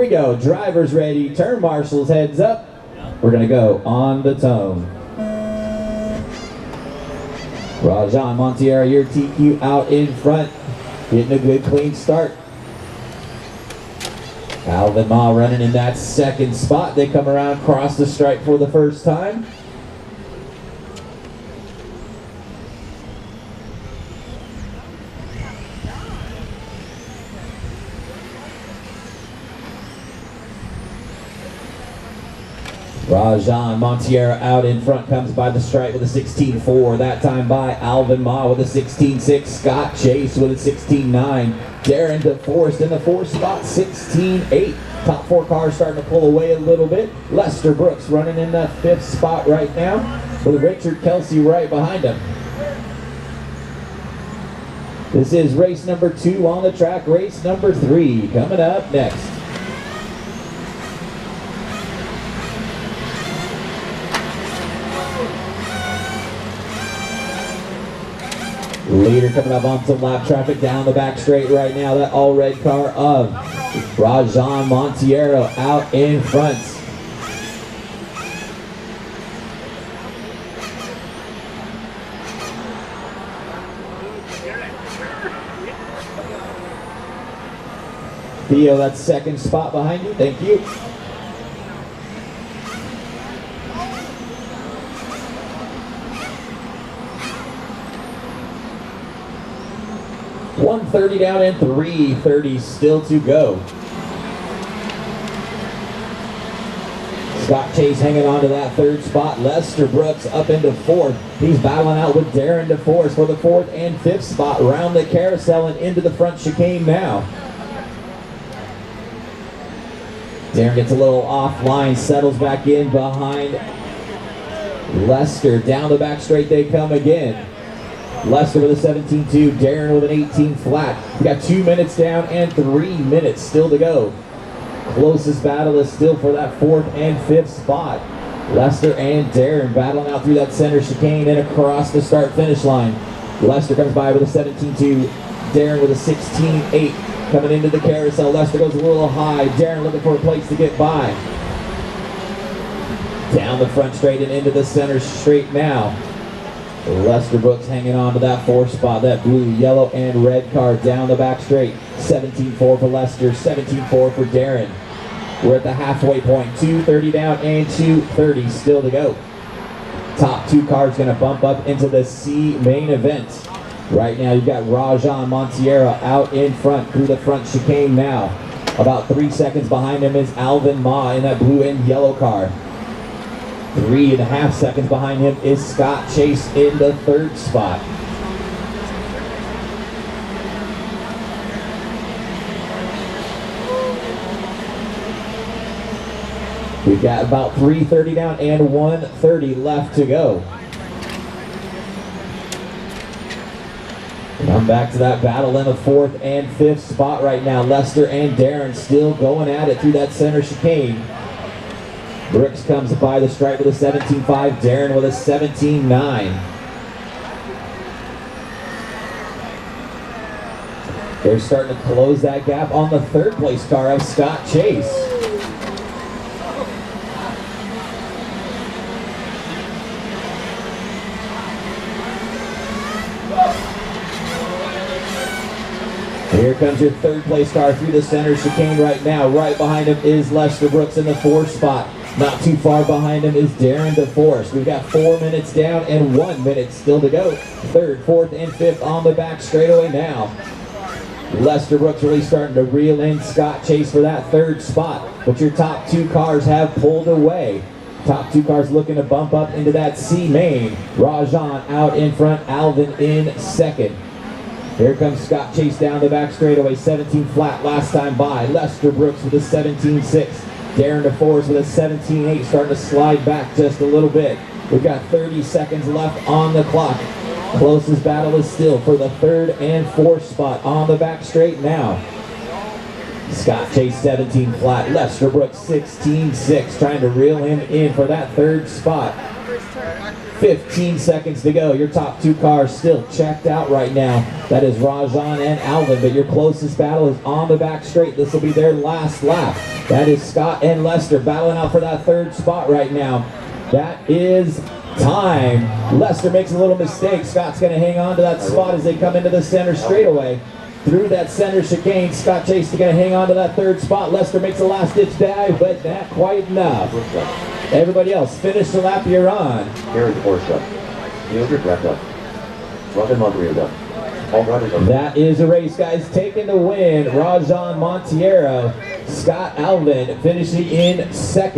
we go. Drivers ready. Turn marshals heads up. We're going to go on the tone. Rajan Montiero, your TQ out in front. Getting a good clean start. Alvin Ma running in that second spot. They come around, cross the stripe for the first time. Rajan Montiero out in front, comes by the stripe with a 16.4. That time by Alvin Ma with a 16.6. Scott Chase with a 16.9. Darren DeForest in the fourth spot, 16.8. Top four cars starting to pull away a little bit. Lester Brooks running in that fifth spot right now with Richard Kelsey right behind him. This is race number 2 on the track. Race number 3 coming up next. Leader coming up on some lap traffic down the back straight right now. That all red car of Rajan Montiero out in front. Theo, that second spot behind you. Thank you. .130 down and 3:30 still to go. Scott Chase hanging on to that third spot. Lester Brooks up into fourth. He's battling out with Darren DeForest for the fourth and fifth spot. Around the carousel and into the front chicane now. Darren gets a little offline, settles back in behind Lester. Down the back straight they come again. Lester with a 17.2, Darren with an 18 flat. We got 2 minutes down and 3 minutes still to go. Closest battle is still for that fourth and fifth spot. Lester and Darren battling out through that center chicane and across the start-finish line. Lester comes by with a 17.2, Darren with a 16.8. Coming into the carousel, Lester goes a little high. Darren looking for a place to get by. Down the front straight and into the center straight now. Lester Brooks hanging on to that fourth spot. That blue, yellow, and red car down the back straight. 17.4 for Lester, 17.4 for Darren. We're at the halfway point. 2:30 down and 2:30 still to go. Top two cars going to bump up into the C main event. Right now you've got Rajan Montiero out in front through the front chicane now. About 3 seconds behind him is Alvin Ma in that blue and yellow car. 3.5 seconds behind him is Scott Chase in the third spot. We've got about 3:30 down and 1:30 left to go. Come back to that battle in the fourth and fifth spot right now. Lester and Darren still going at it through that center chicane. Brooks comes by the stripe with a 17.5, Darren with a 17.9. They're starting to close that gap on the third place car of Scott Chase. Here comes your third place car through the center chicane right now. Right behind him is Lester Brooks in the fourth spot. Not too far behind him is Darren DeForest. We've got 4 minutes down and 1 minute still to go. Third, fourth, and fifth on the back straightaway now. Lester Brooks really starting to reel in Scott Chase for that third spot. But your top two cars have pulled away. Top two cars looking to bump up into that C main. Rajan out in front, Alvin in second. Here comes Scott Chase down the back straightaway, 17 flat last time by. Lester Brooks with a 17.6. Darren DeForest with a 17.8, starting to slide back just a little bit. We've got 30 seconds left on the clock. Closest battle is still for the third and fourth spot on the back straight now. Scott Chase 17 flat, Lester Brooks 16.6, trying to reel him in for that third spot. 15 seconds to go. Your top two cars still checked out right now. That is Rajan and Alvin, but your closest battle is on the back straight. This will be their last lap. That is Scott and Lester battling out for that third spot right now. That is time. Lester makes a little mistake. Scott's going to hang on to that spot as they come into the center straightaway. Through that center chicane, Scott Chase is going to hang on to that third spot. Lester makes a last-ditch dive, but not quite enough. Everybody else, finish the lap you're on. Carry the horse up. Fielder wrapped up. Robin Monteiro. All riders are. That is a race, guys. Taking the win, Rajan Monteiro. Scott Alvin finishing in second.